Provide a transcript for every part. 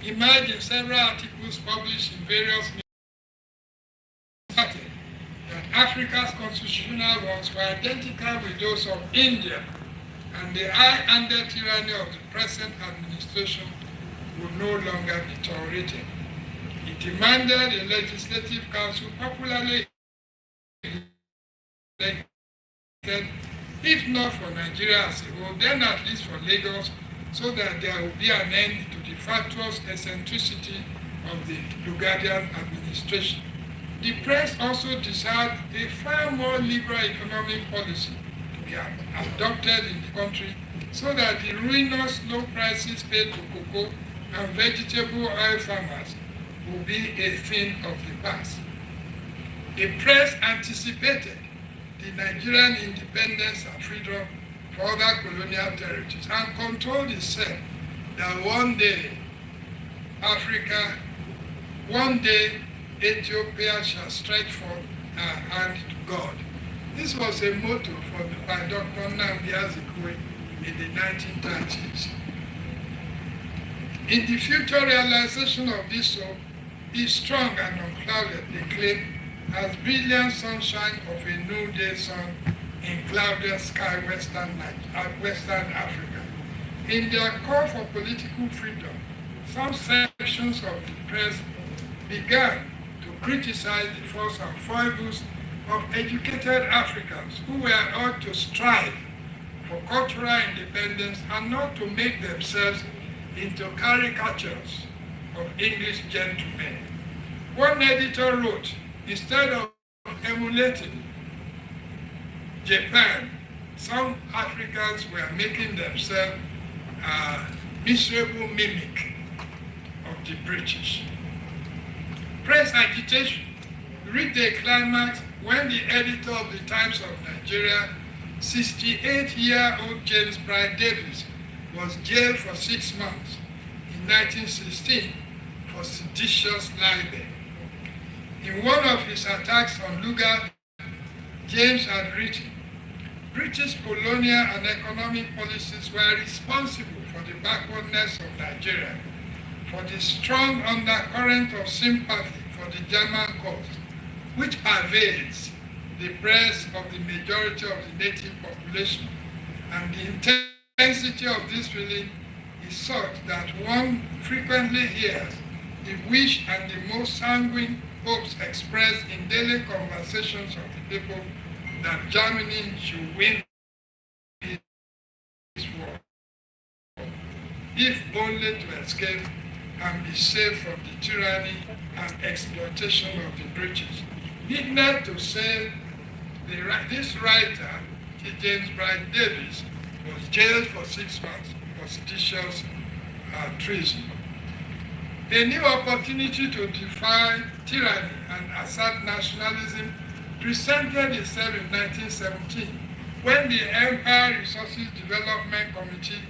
emerged in several articles published in various stated that Africa's constitutional wrongs were identical with those of India, and the high-handed tyranny of the present administration would no longer be tolerated. It demanded a legislative council popularly elected, if not for Nigeria as a whole, then at least for Lagos, so that there will be an end to the fatuous eccentricity of the Lugadian administration. The press also desired a far more liberal economic policy to be adopted in the country, so that the ruinous low prices paid to cocoa and vegetable oil farmers will be a thing of the past. The press anticipated the Nigerian independence and freedom for other colonial territories and controlled itself that one day Africa, one day Ethiopia shall stretch forth her hand to God. This was a motto by Dr. Nnamdi Azikiwe in the 1930s. In the future realization of this hope is strong and unclouded, they claim, as brilliant sunshine of a noonday sun in clouded sky Western Africa. In their call for political freedom, some sections of the press began to criticize the faults and foibles of educated Africans who were ought to strive for cultural independence and not to make themselves into caricatures of English gentlemen. One editor wrote, instead of emulating Japan, some Africans were making themselves a miserable mimic of the British. Press agitation reached a climax when the editor of the Times of Nigeria, 68-year-old James Bright Davis, was jailed for 6 months in 1916 for seditious libel. In one of his attacks on Lugard, James had written, British colonial and economic policies were responsible for the backwardness of Nigeria, for the strong undercurrent of sympathy for the German cause, which pervades the breast of the majority of the native population, and the intensity of this feeling is such that one frequently hears the wish and the most sanguine hopes expressed in daily conversations of the people that Germany should win this war, if only to escape and be saved from the tyranny and exploitation of the British. Needless to say, this writer, James Bright Davis, was jailed for 6 months for seditious treason. A new opportunity to defy tyranny and assert nationalism presented itself in 1917 when the Empire Resources Development Committee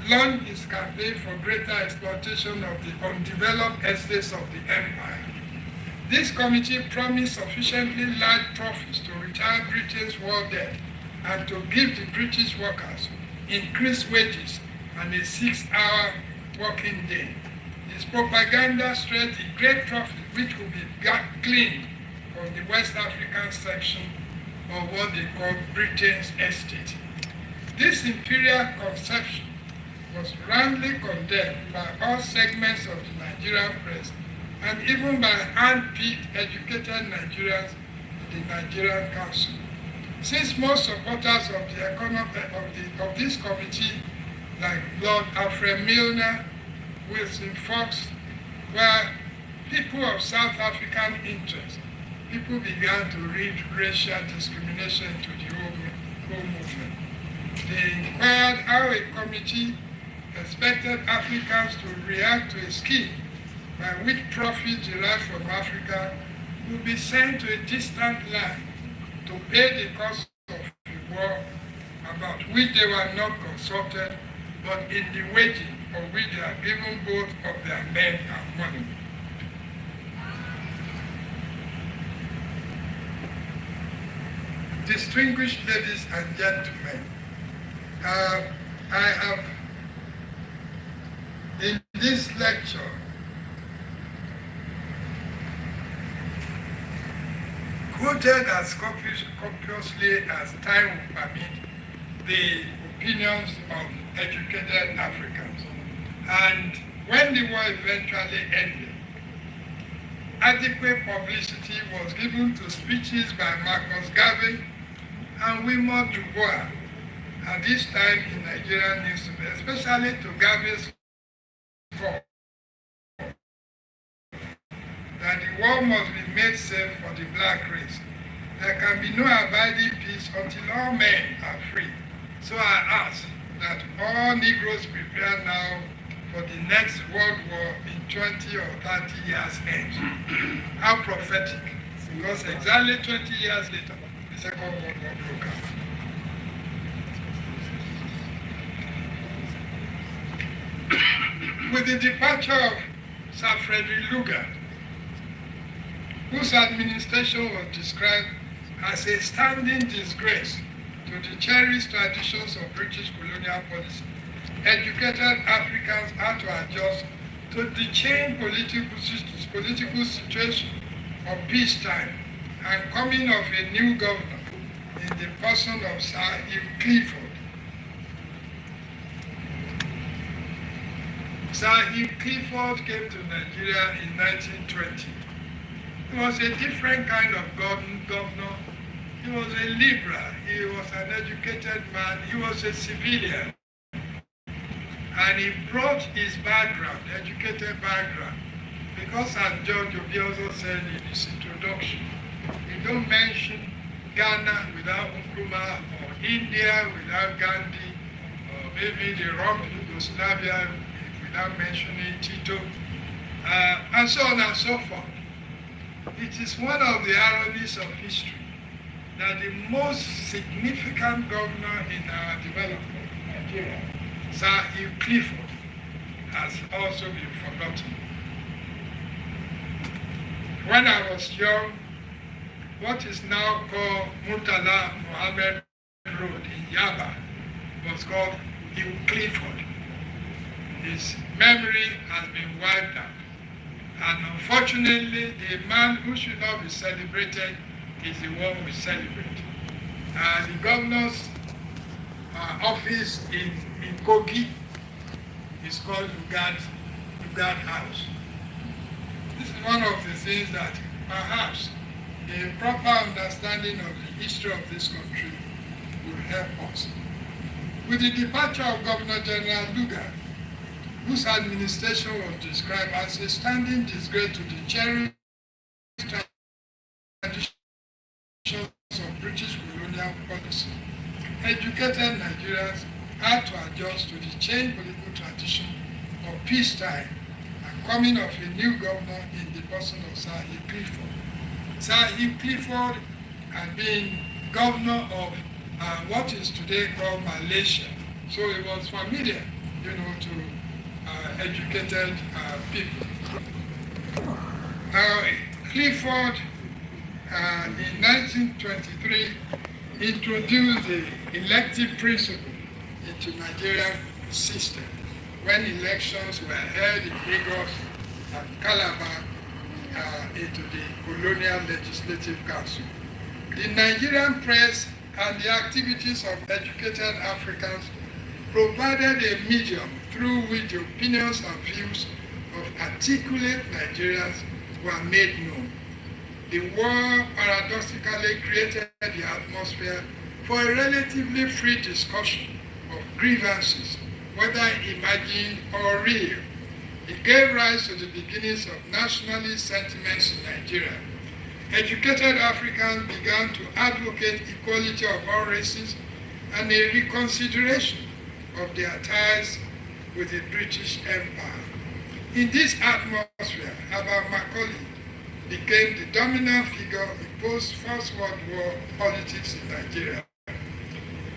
launched its campaign for greater exploitation of the undeveloped estates of the empire. This committee promised sufficiently large profits to retire Britain's war debt and to give the British workers increased wages and a 6-hour working day. Its propaganda stressed the great profit which would be gleaned from the West African section of what they call Britain's estate. This imperial conception was roundly condemned by all segments of the Nigerian press and even by hand-picked educated Nigerians in the Nigerian Council. Since most supporters of this committee, like Lord Alfred Milner, Wilson Fox, were people of South African interest, people began to read racial discrimination into the whole movement. They inquired how a committee expected Africans to react to a scheme by which profits derived from Africa would be sent to a distant land to pay the cost of the war about which they were not consulted, but in the waging of which they are given both of their men and money. Distinguished ladies and gentlemen, I have in this lecture quoted as copiously as time would permit the opinions of educated Africans. And when the war eventually ended, adequate publicity was given to speeches by Marcus Garvey and Wilmot Dubois at this time in Nigerian newspapers, especially to Garvey's call that the war must be made safe for the black race. There can be no abiding peace until all men are free. So I ask that all Negroes prepare now for the next World War in 20 or 30 years hence. How prophetic, because exactly 20 years later, the Second World War broke out. With the departure of Sir Frederick Lugard, whose administration was described as a standing disgrace to the cherished traditions of British colonial policy, educated Africans had to adjust to the changed political situation of peacetime and coming of a new governor in the person of Sir Hugh Clifford. Sir Hugh Clifford came to Nigeria in 1920. He was a different kind of governor. He was a liberal. He was an educated man. He was a civilian. And he brought his background, educated background, because as George Obi also said in his introduction, you don't mention Ghana without Nkrumah, or India without Gandhi, or maybe the rump Yugoslavia without mentioning Tito, and so on and so forth. It is one of the ironies of history that the most significant governor in our development, Nigeria, Sir Hugh Clifford, has also been forgotten. When I was young, what is now called Murtala Mohammed Road in Yaba was called Hugh Clifford. His memory has been wiped out. And unfortunately, the man who should not be celebrated is the one we celebrate. The governor's office in Kogi is called Lugard House. This is one of the things that perhaps a proper understanding of the history of this country will help us. With the departure of Governor General Lugard, whose administration was described as a standing disgrace to the cherished traditions of British colonial policy, educated Nigerians had to adjust to the changed political tradition of peacetime and coming of a new governor in the person of Sir Hugh Clifford. Sir Hugh Clifford had been governor of what is today called Malaysia, so he was familiar, to educated people. Now, Clifford in 1923 introduced the elective principle into Nigerian system when elections were held in Lagos and Calabar into the Colonial Legislative Council. The Nigerian press and the activities of educated Africans provided a medium through which the opinions and views of articulate Nigerians were made known. The war paradoxically created the atmosphere for a relatively free discussion of grievances, whether imagined or real. It gave rise to the beginnings of nationalist sentiments in Nigeria. Educated Africans began to advocate equality of all races and a reconsideration of their ties with the British Empire. In this atmosphere, Herbert Macaulay became the dominant figure in post-First World War politics in Nigeria.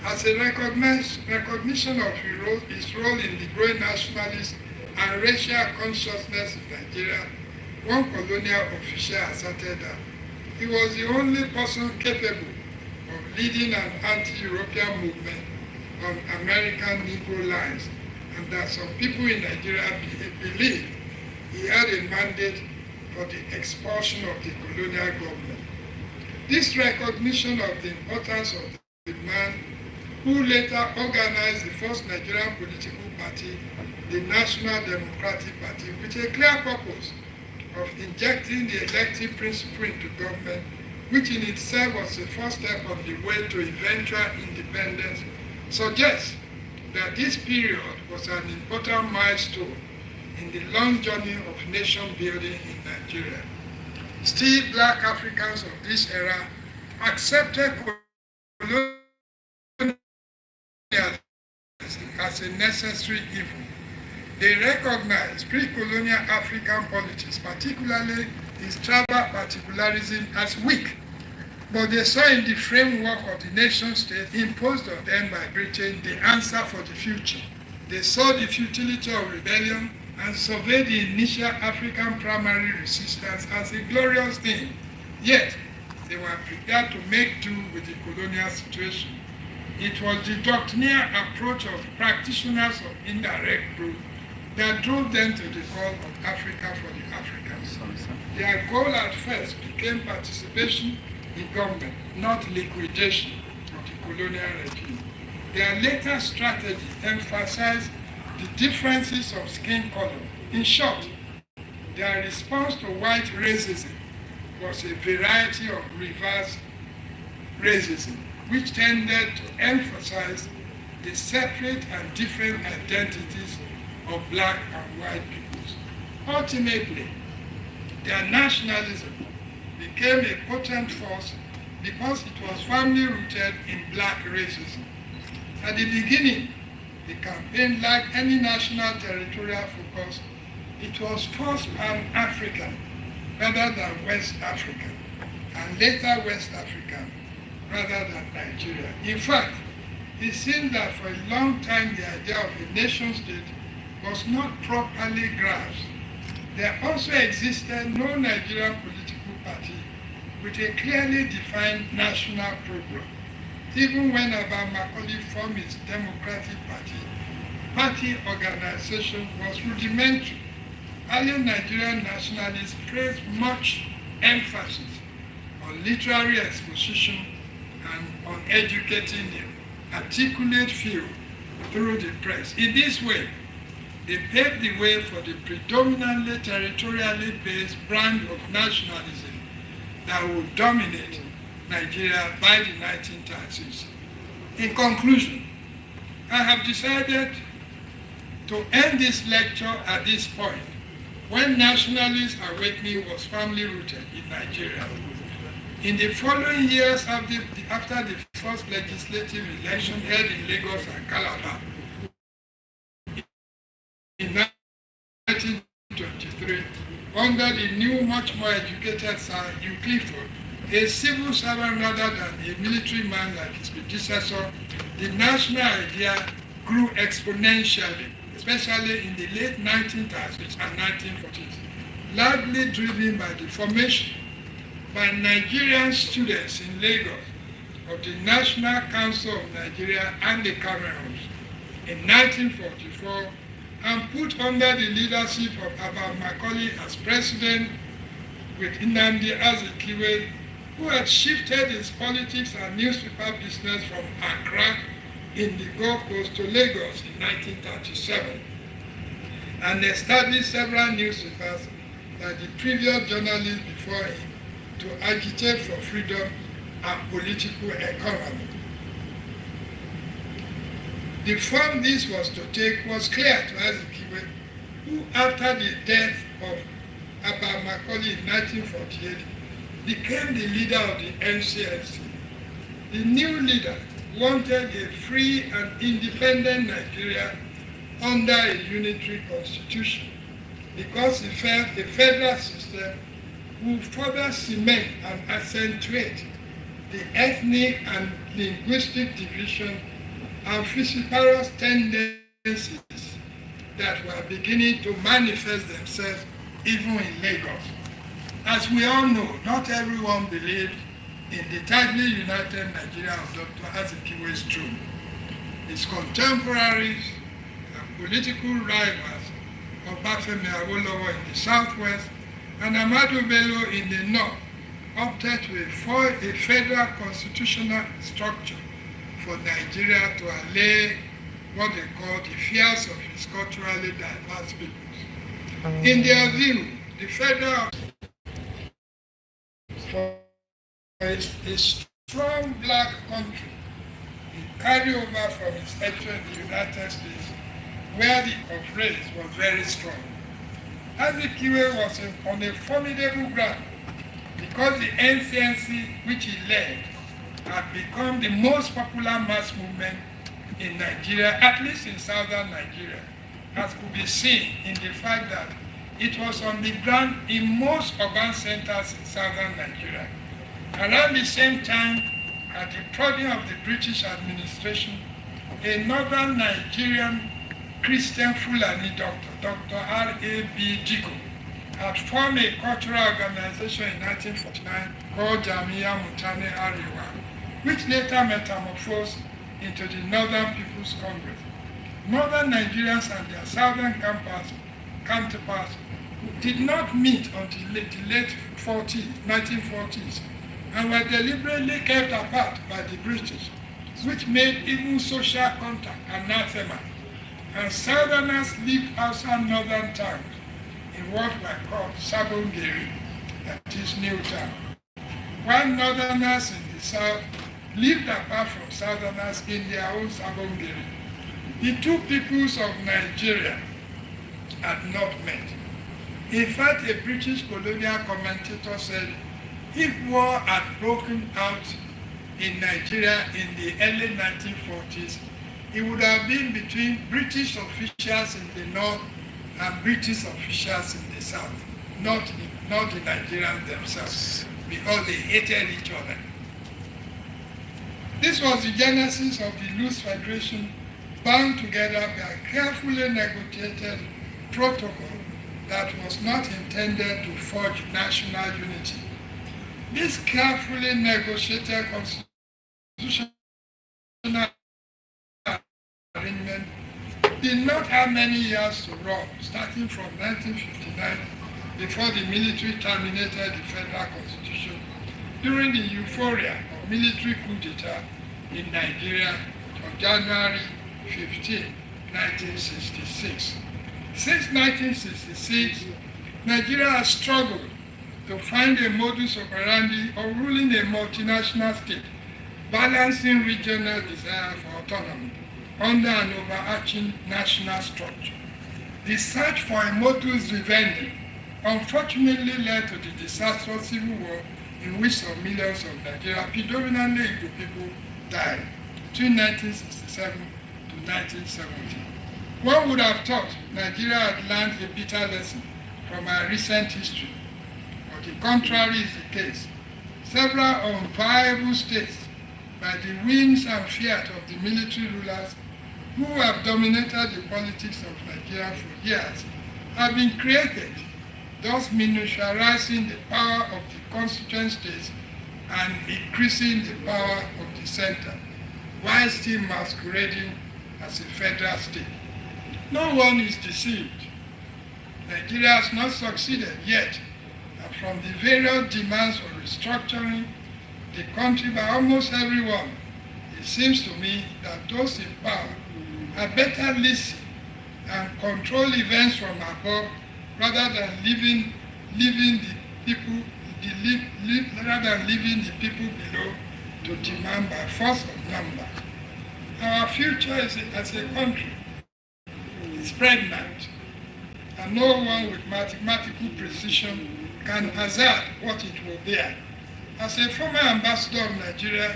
As a recognition of his role in the growing nationalist and racial consciousness in Nigeria, one colonial official asserted that he was the only person capable of leading an anti-European movement on American Negro lines, and that some people in Nigeria believed he had a mandate for the expulsion of the colonial government. This recognition of the importance of the man who later organized the first Nigerian political party, the National Democratic Party, with a clear purpose of injecting the elective principle into government, which in itself was the first step on the way to eventual independence, suggests that this period was an important milestone in the long journey of nation building in Nigeria. Still, black Africans of this era accepted colonialism as a necessary evil. They recognized pre-colonial African politics, particularly its tribal particularism, as weak. But they saw in the framework of the nation state imposed on them by Britain the answer for the future. They saw the futility of rebellion and surveyed the initial African primary resistance as a glorious thing. Yet, they were prepared to make do with the colonial situation. It was the doctrinaire approach of practitioners of indirect rule that drove them to the call of Africa for the Africans. Their goal at first became participation in government, not liquidation of the colonial regime. Their later strategy emphasized the differences of skin color. In short, their response to white racism was a variety of reverse racism, which tended to emphasize the separate and different identities of black and white peoples. Ultimately, their nationalism became a potent force because it was firmly rooted in black racism. At the beginning, the campaign lacked any national territorial focus. It was first Pan-African rather than West African, and later West African rather than Nigeria. In fact, it seemed that for a long time the idea of a nation state was not properly grasped. There also existed no Nigerian political party with a clearly defined national program. Even when Abba Macaulay formed his Democratic Party, party organization was rudimentary. Early Nigerian nationalists placed much emphasis on literary exposition and on educating the articulate few through the press. In this way, they paved the way for the predominantly territorially based brand of nationalism that would dominate Nigeria by the 1930s. In conclusion, I have decided to end this lecture at this point, when nationalist awakening was firmly rooted in Nigeria. In the following years after the first legislative election held in Lagos and Calabar, in 1923, under the new, much more educated Sir Hugh Clifford, a civil servant rather than a military man like his predecessor, the national idea grew exponentially, especially in the late 1930s and 1940s, largely driven by the formation by Nigerian students in Lagos of the National Council of Nigeria and the Cameroons in 1944, and put under the leadership of Abba Macaulay as president, with Nnamdi Azikiwe, who had shifted his politics and newspaper business from Accra in the Gulf Coast to Lagos in 1937, and established several newspapers like the previous journalists before him to agitate for freedom and political economy. The form this was to take was clear to Azikiwe, who, after the death of Abba Macaulay in 1948, became the leader of the NCNC. The new leader wanted a free and independent Nigeria under a unitary constitution because he felt a federal system would further cement and accentuate the ethnic and linguistic division and vociferous tendencies that were beginning to manifest themselves even in Lagos. As we all know, not everyone believed in the tightly united Nigeria of Dr. Azikiwe's throne. His contemporaries and political rivals, Obafemi Awolowo in the southwest and Ahmadu Bello in the north, opted for a federal constitutional structure for Nigeria to allay what they call the fears of its culturally diverse peoples. In their view, the federal for a strong black country, the carryover from its entry in the United States, where the of race was very strong. Azikiwe was on a formidable ground because the NCNC, which he led, had become the most popular mass movement in Nigeria, at least in southern Nigeria, as could be seen in the fact that it was on the ground in most urban centers in southern Nigeria. Around the same time, at the prodding of the British administration, a northern Nigerian Christian Fulani doctor, Dr. R.A.B. Diko, had formed a cultural organization in 1949 called Jamia Mutane Arewa, which later metamorphosed into the Northern People's Congress. Northern Nigerians and their southern counterparts did not meet until the late 1940s, and were deliberately kept apart by the British, which made even social contact anathema, and southerners lived outside northern towns in what were called Sabongeri, that is New Town, while northerners in the south lived apart from southerners in their own Sabongeri. The two peoples of Nigeria had not met. In fact, a British colonial commentator said, if war had broken out in Nigeria in the early 1940s, it would have been between British officials in the north and British officials in the south, not the Nigerians themselves, because they hated each other. This was the genesis of the loose federation, bound together by a carefully negotiated protocol that was not intended to forge national unity. This carefully negotiated constitutional arrangement did not have many years to run, starting from 1959, before the military terminated the federal constitution during the euphoria of military coup d'etat in Nigeria on January 15, 1966. Since 1966, Nigeria has struggled to find a modus operandi of ruling a multinational state, balancing regional desire for autonomy under an overarching national structure. The search for a modus vivendi unfortunately led to the disastrous civil war in which some millions of Nigeria, predominantly Igbo people, died between 1967 to 1970. One would have thought Nigeria had learned a bitter lesson from our recent history, but the contrary is the case. Several unviable states, by the whims and fiat of the military rulers who have dominated the politics of Nigeria for years, have been created, thus miniaturizing the power of the constituent states and increasing the power of the center, while still masquerading as a federal state. No one is deceived. Nigeria has not succeeded yet, and from the various demands for restructuring the country by almost everyone, it seems to me that those in power had better listen and control events from above rather than leaving the people below to demand by force of number. Our future as a country is pregnant, and no one with mathematical precision can hazard what it will bear. As a former ambassador of Nigeria,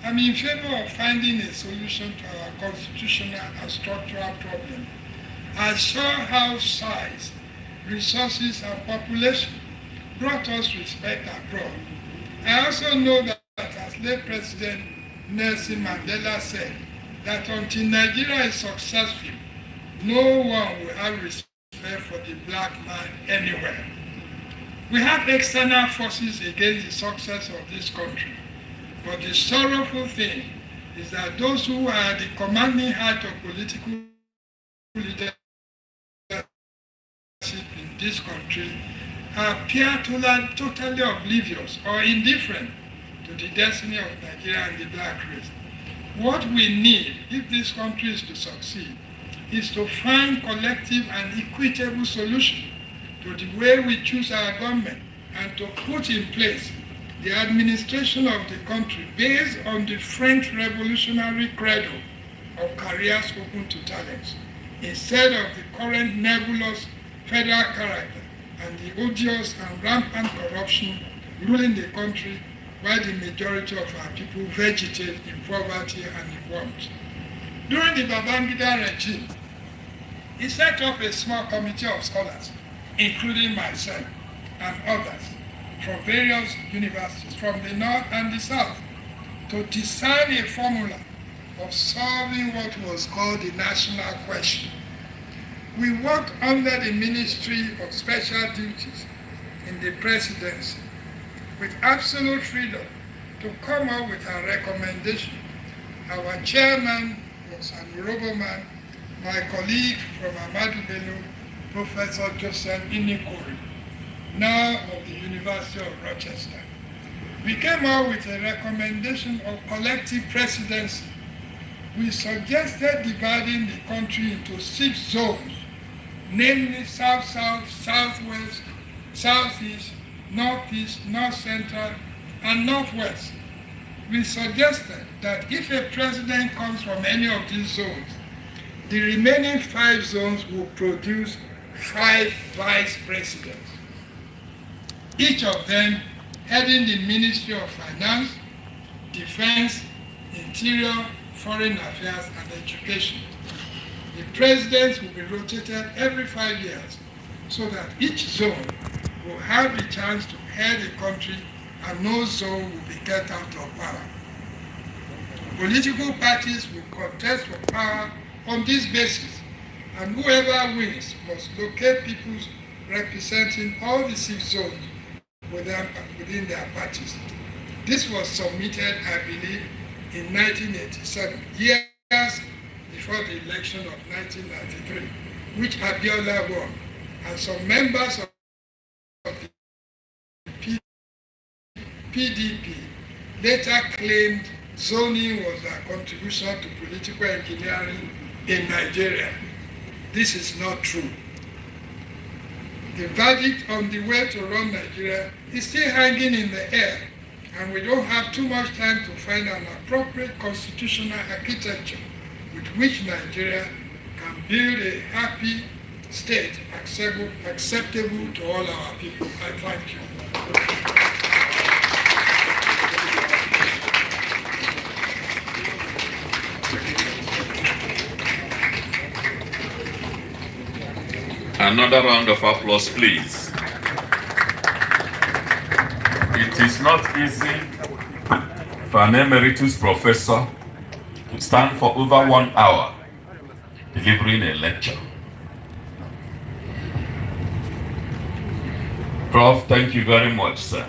I'm in favor of finding a solution to our constitutional and structural problem. I saw how size, resources, and population brought us respect abroad. I also know that, as late President Nelson Mandela said, that until Nigeria is successful, no one will have respect for the black man anywhere. We have external forces against the success of this country, but the sorrowful thing is that those who are at the commanding height of political leadership in this country appear totally oblivious or indifferent to the destiny of Nigeria and the black race. What we need, if this country is to succeed, is to find collective and equitable solution to the way we choose our government and to put in place the administration of the country based on the French revolutionary credo of careers open to talents, instead of the current nebulous federal character and the odious and rampant corruption ruling the country while the majority of our people vegetate in poverty and in want. During the Babangida regime, he set up a small committee of scholars, including myself and others from various universities from the north and the south, to design a formula of solving what was called the national question. We worked under the Ministry of Special Duties in the presidency with absolute freedom to come up with our recommendation. Our chairman was an honorable man, my colleague from Ahmadu Bello, Professor Joseph Inikori, now of the University of Rochester. We came out with a recommendation of collective presidency. We suggested dividing the country into 6 zones, namely South-South, Southwest, Southeast, Northeast, North-Central, and Northwest. We suggested that if a president comes from any of these zones, the remaining 5 zones will produce 5 vice presidents, each of them heading the Ministry of Finance, Defense, Interior, Foreign Affairs, and Education. The presidents will be rotated every 5 years so that each zone will have the chance to head the country and no zone will be kept out of power. Political parties will contest for power on this basis, and whoever wins must locate people representing all the 6 zones within their parties. This was submitted, I believe, in 1987, years before the election of 1993, which Abiola won, and some members of the PDP later claimed zoning was a contribution to political engineering in Nigeria. This is not true. The verdict on the way to run Nigeria is still hanging in the air, and we don't have too much time to find an appropriate constitutional architecture with which Nigeria can build a happy state acceptable to all our people. I thank you. Another round of applause, please. It is not easy for an emeritus professor to stand for over 1 hour delivering a lecture. Prof, thank you very much, sir.